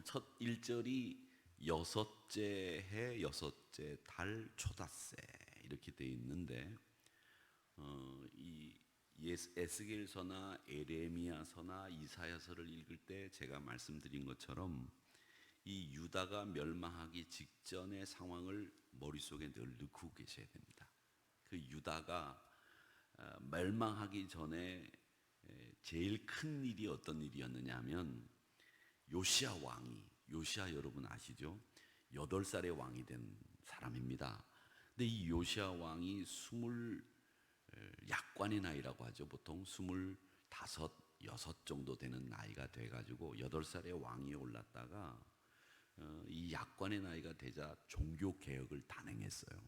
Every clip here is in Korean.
첫 1절이 여섯째 해 여섯째 달 초닷새 이렇게 되어 있는데 이 에스겔서나 에레미야서나 이사야서를 읽을 때 제가 말씀드린 것처럼 이 유다가 멸망하기 직전의 상황을 머릿속에 늘 넣고 계셔야 됩니다. 그 유다가 멸망하기 전에 제일 큰 일이 어떤 일이었느냐 하면 요시야 왕이, 요시야 여러분 아시죠? 8살의 왕이 된 사람입니다. 근데 이 요시야 왕이 약관의 나이라고 하죠. 보통 25, 6 정도 되는 나이가 돼가지고 8살의 왕이 올랐다가 이 약관의 나이가 되자 종교개혁을 단행했어요.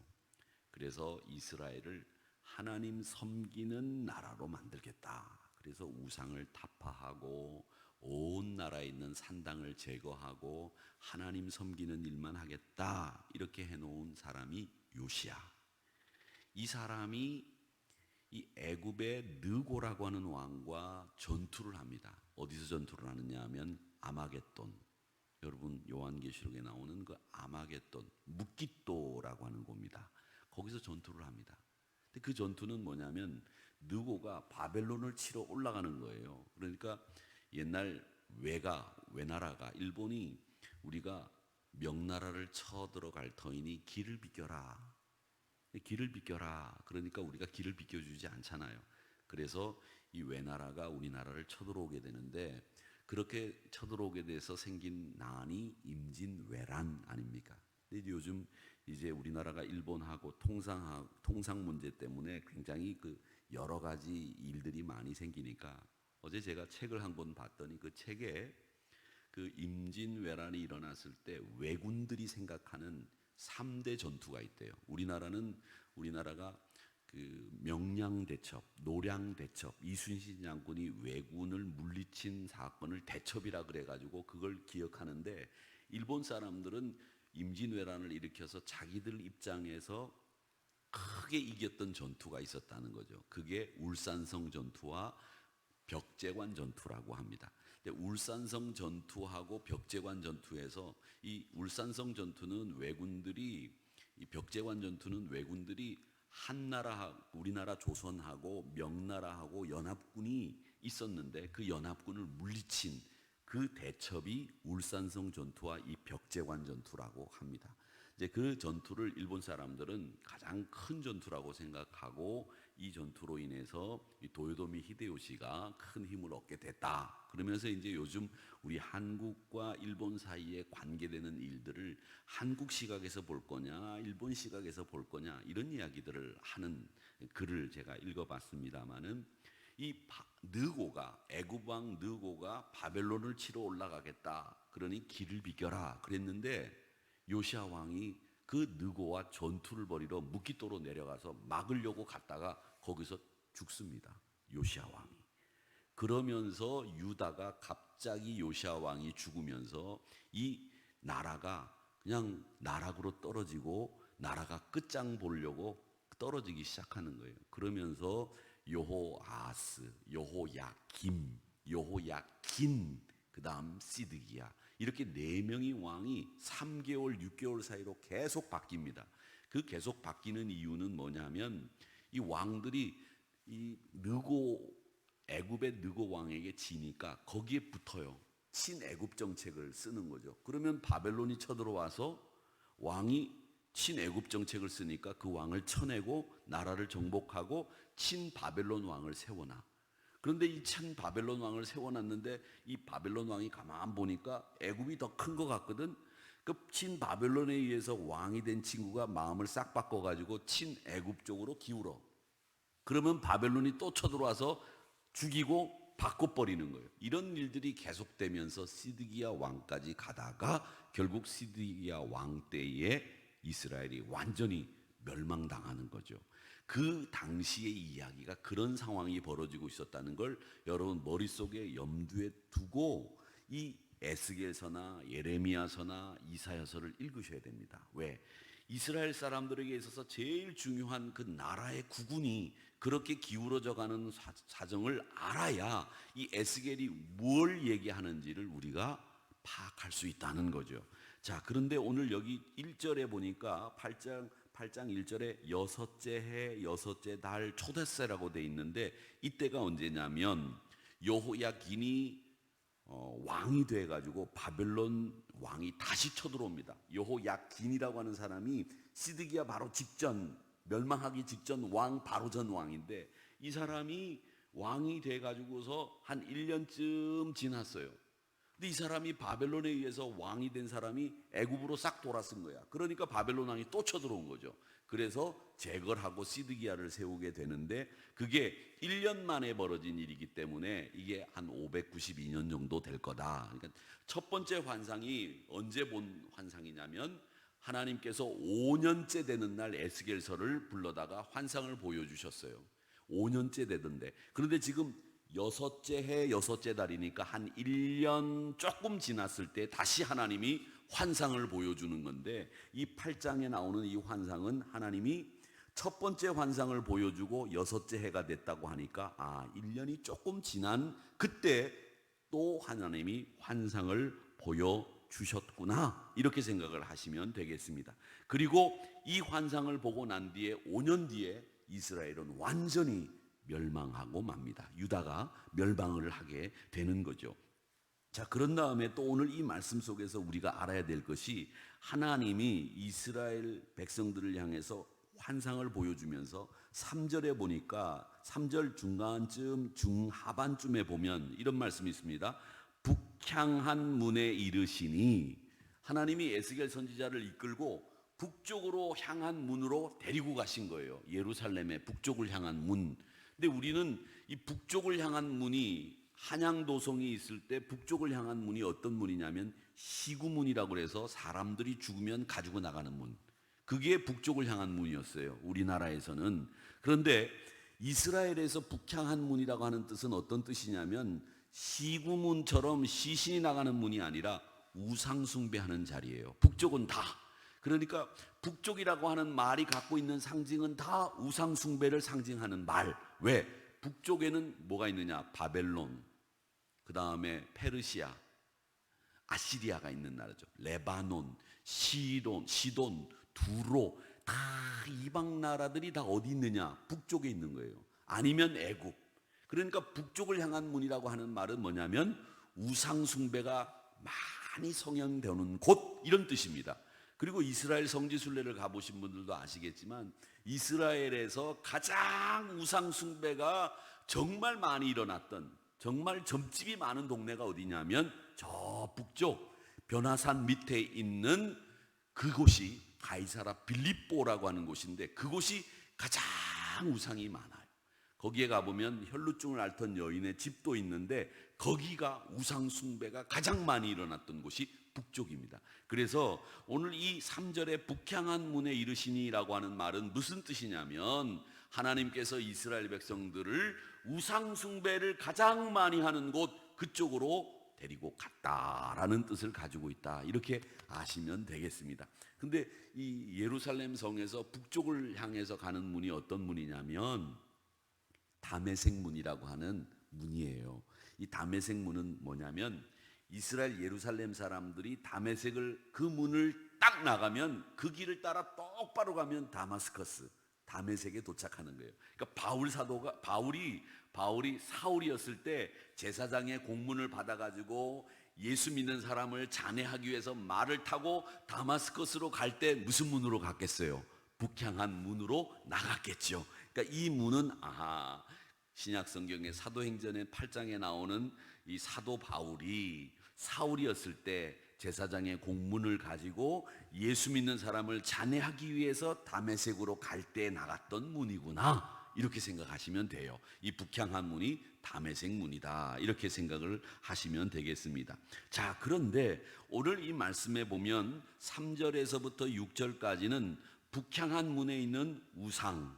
그래서 이스라엘을 하나님 섬기는 나라로 만들겠다. 그래서 우상을 타파하고 온 나라에 있는 산당을 제거하고 하나님 섬기는 일만 하겠다. 이렇게 해놓은 사람이 요시야. 이 사람이 이 애굽의 느고라고 하는 왕과 전투를 합니다. 어디서 전투를 하느냐 하면 아마겟돈. 여러분 요한계시록에 나오는 그 아마겟돈, 묵깃도라고 하는 곳입니다. 거기서 전투를 합니다. 근데 그 전투는 뭐냐면 느고가 바벨론을 치러 올라가는 거예요. 그러니까 옛날 외나라가 일본이 우리가 명나라를 쳐들어갈 터이니 길을 비켜라. 길을 비켜라. 그러니까 우리가 길을 비켜주지 않잖아요. 그래서 이 외나라가 우리나라를 쳐들어오게 되는데 그렇게 쳐들어오게 돼서 생긴 난이 임진왜란 아닙니까? 근데 요즘 이제 우리나라가 일본하고 통상 문제 때문에 굉장히 그 여러 가지 일들이 많이 생기니까 어제 제가 책을 한 권 봤더니 그 책에 그 임진왜란이 일어났을 때 왜군들이 생각하는 3대 전투가 있대요. 우리나라가 그 명량대첩, 노량대첩, 이순신 장군이 왜군을 물리친 사건을 대첩이라 그래가지고 그걸 기억하는데 일본 사람들은 임진왜란을 일으켜서 자기들 입장에서 크게 이겼던 전투가 있었다는 거죠. 그게 울산성 전투와 벽제관 전투라고 합니다. 울산성 전투하고 벽제관 전투에서 이 울산성 전투는 이 벽제관 전투는 왜군들이 우리나라 조선하고 명나라하고 연합군이 있었는데 그 연합군을 물리친 그 대첩이 울산성 전투와 이 벽제관 전투라고 합니다. 이제 그 전투를 일본 사람들은 가장 큰 전투라고 생각하고 이 전투로 인해서 이 도요토미 히데요시가 큰 힘을 얻게 됐다. 그러면서 이제 요즘 우리 한국과 일본 사이에 관계되는 일들을 한국 시각에서 볼 거냐, 일본 시각에서 볼 거냐 이런 이야기들을 하는 글을 제가 읽어봤습니다만은 애굽 왕 느고가 바벨론을 치러 올라가겠다. 그러니 길을 비켜라. 그랬는데 요시야 왕이 그 느고와 전투를 벌이러 묵깃도로 내려가서 막으려고 갔다가 거기서 죽습니다. 요시야 왕이. 그러면서 유다가 갑자기 요시야 왕이 죽으면서 이 나라가 그냥 나락으로 떨어지고 나라가 끝장 보려고 떨어지기 시작하는 거예요. 그러면서 여호아스, 여호야긴, 그 다음 시드기야 이렇게 4명의 왕이 3개월, 6개월 사이로 계속 바뀝니다. 그 계속 바뀌는 이유는 뭐냐면 이 왕들이 이 애굽의 느고 왕에게 지니까 거기에 붙어요. 친애굽 정책을 쓰는 거죠. 그러면 바벨론이 쳐들어와서 왕이 친애굽 정책을 쓰니까 그 왕을 쳐내고 나라를 정복하고 친바벨론 왕을 세워놔. 그런데 이 친바벨론 왕을 세워놨는데 이 바벨론 왕이 가만 보니까 애굽이 더 큰 것 같거든. 그 친바벨론에 의해서 왕이 된 친구가 마음을 싹 바꿔가지고 친애굽 쪽으로 기울어. 그러면 바벨론이 또 쳐들어와서 죽이고 바꿔버리는 거예요. 이런 일들이 계속되면서 시드기야 왕까지 가다가 결국 시드기야 왕 때에 이스라엘이 완전히 멸망당하는 거죠. 그 당시의 이야기가 그런 상황이 벌어지고 있었다는 걸 여러분 머릿속에 염두에 두고 이 에스겔서나 예레미야서나 이사야서를 읽으셔야 됩니다. 왜? 이스라엘 사람들에게 있어서 제일 중요한 그 나라의 국운이 그렇게 기울어져 가는 사정을 알아야 이 에스겔이 뭘 얘기하는지를 우리가 파악할 수 있다는 거죠. 자, 그런데 오늘 여기 1절에 보니까 8장 1절에 여섯째 해 여섯째 달 초대세라고 돼 있는데, 이때가 언제냐면 여호야긴이 왕이 돼가지고 바벨론 왕이 다시 쳐들어옵니다. 여호야긴이라고 하는 사람이 시드기야 바로 직전, 멸망하기 직전 왕 바로 전 왕인데, 이 사람이 왕이 돼가지고서 한 1년쯤 지났어요. 근데 이 사람이 바벨론에 의해서 왕이 된 사람이 애굽으로 싹 돌아선 거야. 그러니까 바벨론 왕이 또 쳐들어온 거죠. 그래서 제거를 하고 시드기야를 세우게 되는데, 그게 1년 만에 벌어진 일이기 때문에 이게 한 592년 정도 될 거다. 그러니까 첫 번째 환상이 언제 본 환상이냐면, 하나님께서 5년째 되는 날 에스겔서를 불러다가 환상을 보여주셨어요. 5년째 되던데, 그런데 지금 여섯째 해 여섯째 달이니까 한 1년 조금 지났을 때 다시 하나님이 환상을 보여주는 건데, 이 8장에 나오는 이 환상은 하나님이 첫 번째 환상을 보여주고 여섯째 해가 됐다고 하니까 1년이 조금 지난 그때 또 하나님이 환상을 보여주셨구나, 이렇게 생각을 하시면 되겠습니다. 그리고 이 환상을 보고 난 뒤에 5년 뒤에 이스라엘은 완전히 멸망하고 맙니다. 유다가 멸망을 하게 되는 거죠. 자, 그런 다음에 또 오늘 이 말씀 속에서 우리가 알아야 될 것이, 하나님이 이스라엘 백성들을 향해서 환상을 보여주면서 3절에 보니까 3절 중간쯤 중하반쯤에 보면 이런 말씀이 있습니다. 북향한 문에 이르시니, 하나님이 에스겔 선지자를 이끌고 북쪽으로 향한 문으로 데리고 가신 거예요. 예루살렘의 북쪽을 향한 문. 근데 우리는 이 북쪽을 향한 문이, 한양도성이 있을 때 북쪽을 향한 문이 어떤 문이냐면 시구문이라고 그래서 사람들이 죽으면 가지고 나가는 문, 그게 북쪽을 향한 문이었어요, 우리나라에서는. 그런데 이스라엘에서 북향한 문이라고 하는 뜻은 어떤 뜻이냐면, 시구문처럼 시신이 나가는 문이 아니라 우상숭배하는 자리예요. 북쪽은 다. 그러니까 북쪽이라고 하는 말이 갖고 있는 상징은 다 우상숭배를 상징하는 말. 왜? 북쪽에는 뭐가 있느냐? 바벨론, 그 다음에 페르시아, 아시리아가 있는 나라죠. 레바논, 시돈, 두로, 다 이방 나라들이 다 어디 있느냐? 북쪽에 있는 거예요. 아니면 애굽. 그러니까 북쪽을 향한 문이라고 하는 말은 뭐냐면 우상숭배가 많이 성행되는 곳, 이런 뜻입니다. 그리고 이스라엘 성지순례를 가보신 분들도 아시겠지만, 이스라엘에서 가장 우상숭배가 정말 많이 일어났던, 정말 점집이 많은 동네가 어디냐면 저 북쪽 변화산 밑에 있는 그곳이 가이사라 빌립보라고 하는 곳인데, 그곳이 가장 우상이 많아요. 거기에 가보면 혈루증을 앓던 여인의 집도 있는데, 거기가 우상숭배가 가장 많이 일어났던 곳이 북쪽입니다. 그래서 오늘 이 3절에 북향한 문에 이르시니라고 하는 말은 무슨 뜻이냐면, 하나님께서 이스라엘 백성들을 우상숭배를 가장 많이 하는 곳, 그쪽으로 데리고 갔다라는 뜻을 가지고 있다, 이렇게 아시면 되겠습니다. 근데 이 예루살렘 성에서 북쪽을 향해서 가는 문이 어떤 문이냐면 다메섹 문이라고 하는 문이에요. 이 다메섹 문은 뭐냐면, 이스라엘 예루살렘 사람들이 다메섹을, 그 문을 딱 나가면 그 길을 따라 똑바로 가면 다마스커스, 다메섹에 도착하는 거예요. 그러니까 바울이 사울이었을 때 제사장의 공문을 받아가지고 예수 믿는 사람을 잔해하기 위해서 말을 타고 다마스커스로 갈 때 무슨 문으로 갔겠어요? 북향한 문으로 나갔겠죠. 그러니까 이 문은 신약 성경의 사도행전의 8장에 나오는 이 사도 바울이 사울이었을 때 제사장의 공문을 가지고 예수 믿는 사람을 잔해하기 위해서 다메섹으로 갈 때 나갔던 문이구나, 이렇게 생각하시면 돼요. 이 북향한 문이 다메섹 문이다, 이렇게 생각을 하시면 되겠습니다. 자, 그런데 오늘 이 말씀에 보면 3절에서부터 6절까지는 북향한 문에 있는 우상,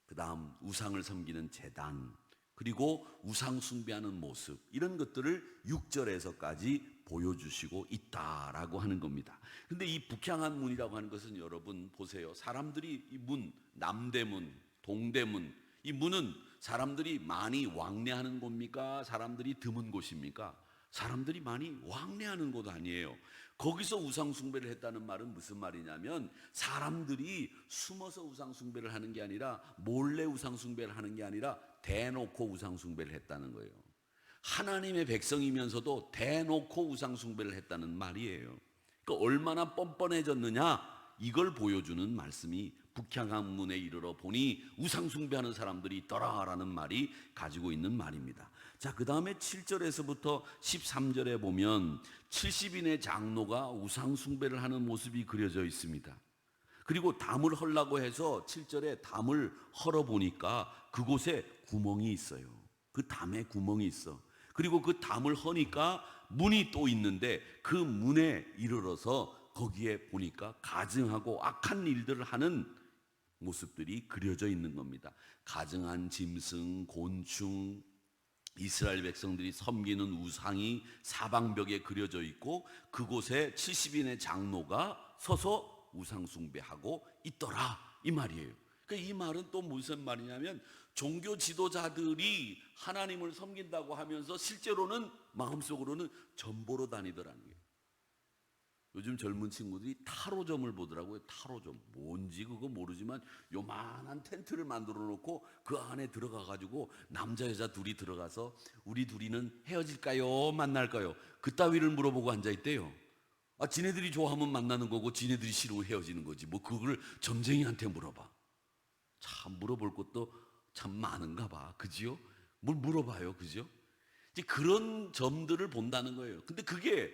그 다음 우상을 섬기는 제단, 그리고 우상 숭배하는 모습, 이런 것들을 6절에서까지 보여주시고 있다라고 하는 겁니다. 근데 이 북향한 문이라고 하는 것은, 여러분 보세요. 사람들이 이 문, 남대문, 동대문, 이 문은 사람들이 많이 왕래하는 곳입니까? 사람들이 드문 곳입니까? 사람들이 많이 왕래하는 곳 아니에요. 거기서 우상 숭배를 했다는 말은 무슨 말이냐면 사람들이 숨어서 우상 숭배를 하는 게 아니라 몰래 우상 숭배를 하는 게 아니라 대놓고 우상 숭배를 했다는 거예요. 하나님의 백성이면서도 대놓고 우상 숭배를 했다는 말이에요. 그러니까 얼마나 뻔뻔해졌느냐 이걸 보여주는 말씀이 북향강문에 이르러 보니 우상 숭배하는 사람들이 있더라라는 말이 가지고 있는 말입니다. 자, 그 다음에 7절에서부터 13절에 보면 70인의 장로가 우상 숭배를 하는 모습이 그려져 있습니다. 그리고 담을 헐라고 해서 7절에 담을 헐어 보니까 그곳에 구멍이 있어요. 그 담에 구멍이 있어. 그리고 그 담을 허니까 문이 또 있는데 그 문에 이르러서 거기에 보니까 가증하고 악한 일들을 하는 모습들이 그려져 있는 겁니다. 가증한 짐승, 곤충, 이스라엘 백성들이 섬기는 우상이 사방벽에 그려져 있고 그곳에 70인의 장로가 서서 우상 숭배하고 있더라 이 말이에요. 그러니까 이 말은 또 무슨 말이냐면 종교 지도자들이 하나님을 섬긴다고 하면서 실제로는 마음속으로는 점보러 다니더라는 거예요. 요즘 젊은 친구들이 타로점을 보더라고요. 타로점 뭔지 그거 모르지만 요만한 텐트를 만들어 놓고 그 안에 들어가 가지고 남자 여자 둘이 들어가서 우리 둘이는 헤어질까요 만날까요 그따위를 물어보고 앉아 있대요. 아, 지네들이 좋아하면 만나는 거고 지네들이 싫으면 헤어지는 거지 뭐 그걸 점쟁이한테 물어봐. 참 물어볼 것도 참 많은가 봐. 그지요? 뭘 물어봐요. 그죠? 이제 그런 점들을 본다는 거예요. 근데 그게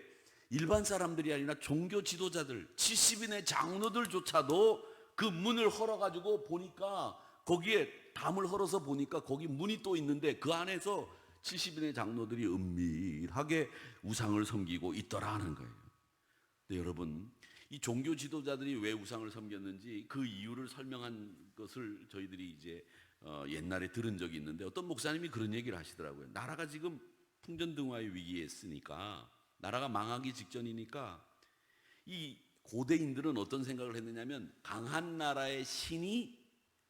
일반 사람들이 아니라 종교 지도자들 70인의 장로들조차도 그 문을 헐어가지고 보니까 거기에 담을 헐어서 보니까 거기 문이 또 있는데 그 안에서 70인의 장로들이 은밀하게 우상을 섬기고 있더라는 거예요. 근데 여러분 이 종교 지도자들이 왜 우상을 섬겼는지 그 이유를 설명한 것을 저희들이 이제 옛날에 들은 적이 있는데 어떤 목사님이 그런 얘기를 하시더라고요. 나라가 지금 풍전등화의 위기에 있으니까 나라가 망하기 직전이니까 이 고대인들은 어떤 생각을 했느냐면 강한 나라의 신이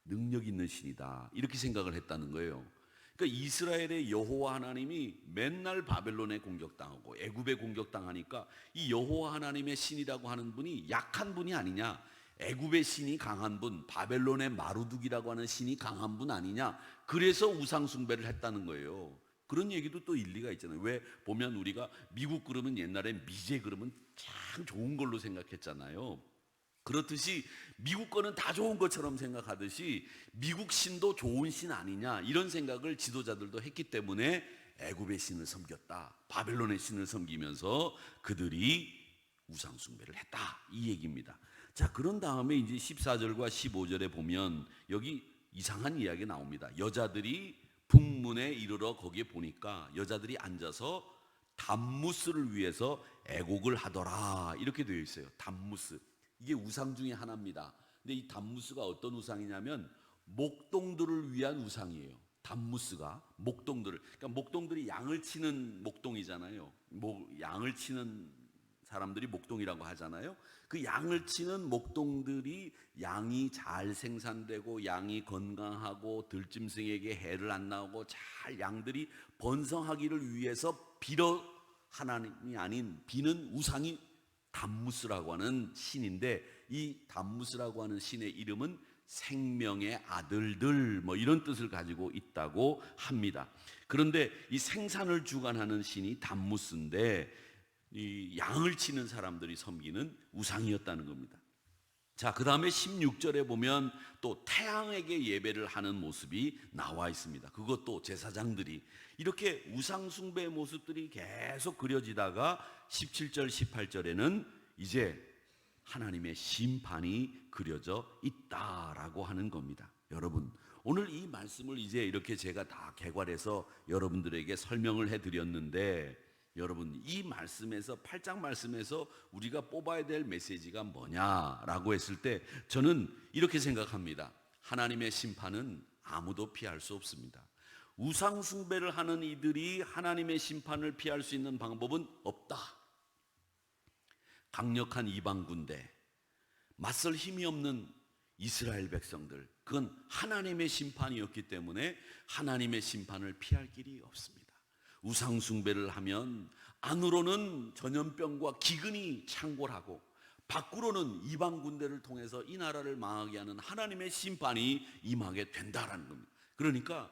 능력 있는 신이다 이렇게 생각을 했다는 거예요. 그러니까 이스라엘의 여호와 하나님이 맨날 바벨론에 공격당하고 애굽에 공격당하니까 이 여호와 하나님의 신이라고 하는 분이 약한 분이 아니냐, 애굽의 신이 강한 분, 바벨론의 마루둑이라고 하는 신이 강한 분 아니냐, 그래서 우상 숭배를 했다는 거예요. 그런 얘기도 또 일리가 있잖아요. 왜 보면 우리가 미국 그러면 옛날에 미제 그러면 참 좋은 걸로 생각했잖아요. 그렇듯이 미국 거는 다 좋은 것처럼 생각하듯이 미국 신도 좋은 신 아니냐 이런 생각을 지도자들도 했기 때문에 애굽의 신을 섬겼다, 바벨론의 신을 섬기면서 그들이 우상 숭배를 했다 이 얘기입니다. 자, 그런 다음에 이제 14절과 15절에 보면 여기 이상한 이야기 나옵니다. 여자들이 북문에 이르러 거기에 보니까 여자들이 앉아서 담무스를 위해서 애곡을 하더라 이렇게 되어 있어요. 담무스, 이게 우상 중에 하나입니다. 근데 이 담무스가 어떤 우상이냐면 목동들을 위한 우상이에요. 담무스가 목동들을, 그러니까 목동들이 양을 치는 목동이잖아요. 양을 치는 사람들이 목동이라고 하잖아요. 그 양을 치는 목동들이 양이 잘 생산되고 양이 건강하고 들짐승에게 해를 안 나오고 잘 양들이 번성하기를 위해서 빌어 하나님이 아닌 비는 우상이 담무스라고 하는 신인데, 이 담무스라고 하는 신의 이름은 생명의 아들들 뭐 이런 뜻을 가지고 있다고 합니다. 그런데 이 생산을 주관하는 신이 담무스인데 이 양을 치는 사람들이 섬기는 우상이었다는 겁니다. 자, 그 다음에 16절에 보면 또 태양에게 예배를 하는 모습이 나와 있습니다. 그것도 제사장들이 이렇게 우상 숭배의 모습들이 계속 그려지다가 17절 18절에는 이제 하나님의 심판이 그려져 있다라고 하는 겁니다. 여러분, 오늘 이 말씀을 이제 이렇게 제가 다 개괄해서 여러분들에게 설명을 해드렸는데, 여러분 이 말씀에서 8장 말씀에서 우리가 뽑아야 될 메시지가 뭐냐라고 했을 때 저는 이렇게 생각합니다. 하나님의 심판은 아무도 피할 수 없습니다. 우상 숭배를 하는 이들이 하나님의 심판을 피할 수 있는 방법은 없다. 강력한 이방 군대, 맞설 힘이 없는 이스라엘 백성들, 그건 하나님의 심판이었기 때문에 하나님의 심판을 피할 길이 없습니다. 우상 숭배를 하면 안으로는 전염병과 기근이 창궐하고 밖으로는 이방 군대를 통해서 이 나라를 망하게 하는 하나님의 심판이 임하게 된다라는 겁니다. 그러니까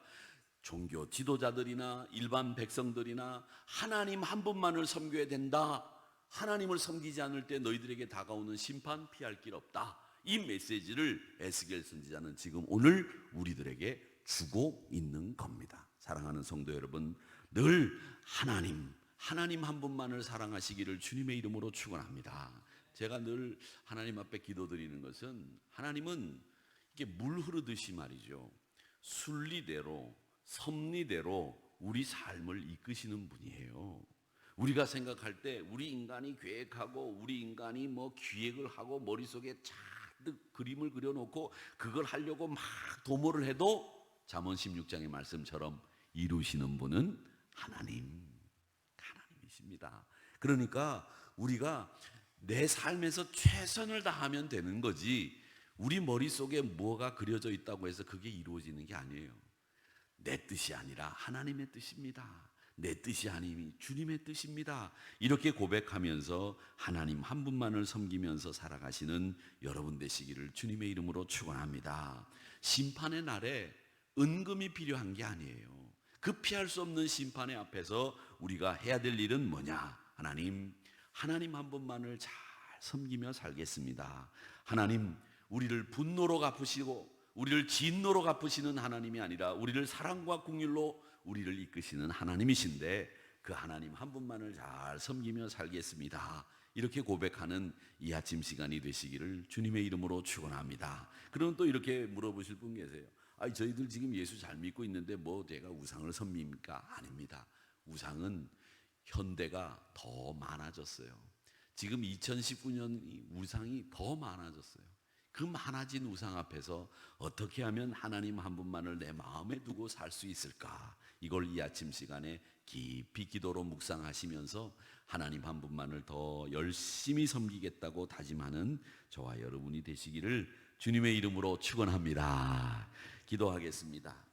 종교 지도자들이나 일반 백성들이나 하나님 한 분만을 섬겨야 된다. 하나님을 섬기지 않을 때 너희들에게 다가오는 심판 피할 길 없다. 이 메시지를 에스겔 선지자는 지금 오늘 우리들에게 주고 있는 겁니다. 사랑하는 성도 여러분, 늘 하나님 한 분만을 사랑하시기를 주님의 이름으로 축원합니다. 제가 늘 하나님 앞에 기도드리는 것은 하나님은 이게 물 흐르듯이 말이죠. 순리대로 섭리대로 우리 삶을 이끄시는 분이에요. 우리가 생각할 때 우리 인간이 계획하고 우리 인간이 뭐 기획을 하고 머릿속에 잔뜩 그림을 그려놓고 그걸 하려고 막 도모를 해도 잠언 16장의 말씀처럼 이루시는 분은 하나님이십니다. 그러니까 우리가 내 삶에서 최선을 다하면 되는 거지 우리 머릿속에 뭐가 그려져 있다고 해서 그게 이루어지는 게 아니에요. 내 뜻이 아니라 하나님의 뜻입니다. 내 뜻이 아니니 주님의 뜻입니다. 이렇게 고백하면서 하나님 한 분만을 섬기면서 살아가시는 여러분 되시기를 주님의 이름으로 축원합니다. 심판의 날에 은금이 필요한 게 아니에요. 그 피할 수 없는 심판의 앞에서 우리가 해야 될 일은 뭐냐? 하나님 한 분만을 잘 섬기며 살겠습니다. 하나님, 우리를 분노로 갚으시고 우리를 진노로 갚으시는 하나님이 아니라 우리를 사랑과 긍휼로 우리를 이끄시는 하나님이신데 그 하나님 한 분만을 잘 섬기며 살겠습니다. 이렇게 고백하는 이 아침 시간이 되시기를 주님의 이름으로 축원합니다. 그럼 또 이렇게 물어보실 분 계세요. 아니, 저희들 지금 예수 잘 믿고 있는데 뭐 제가 우상을 섬깁니까? 아닙니다. 우상은 현대가 더 많아졌어요. 지금 2019년 우상이 더 많아졌어요. 그 많아진 우상 앞에서 어떻게 하면 하나님 한 분만을 내 마음에 두고 살 수 있을까? 이걸 이 아침 시간에 깊이 기도로 묵상하시면서 하나님 한 분만을 더 열심히 섬기겠다고 다짐하는 저와 여러분이 되시기를 주님의 이름으로 축원합니다. 기도하겠습니다.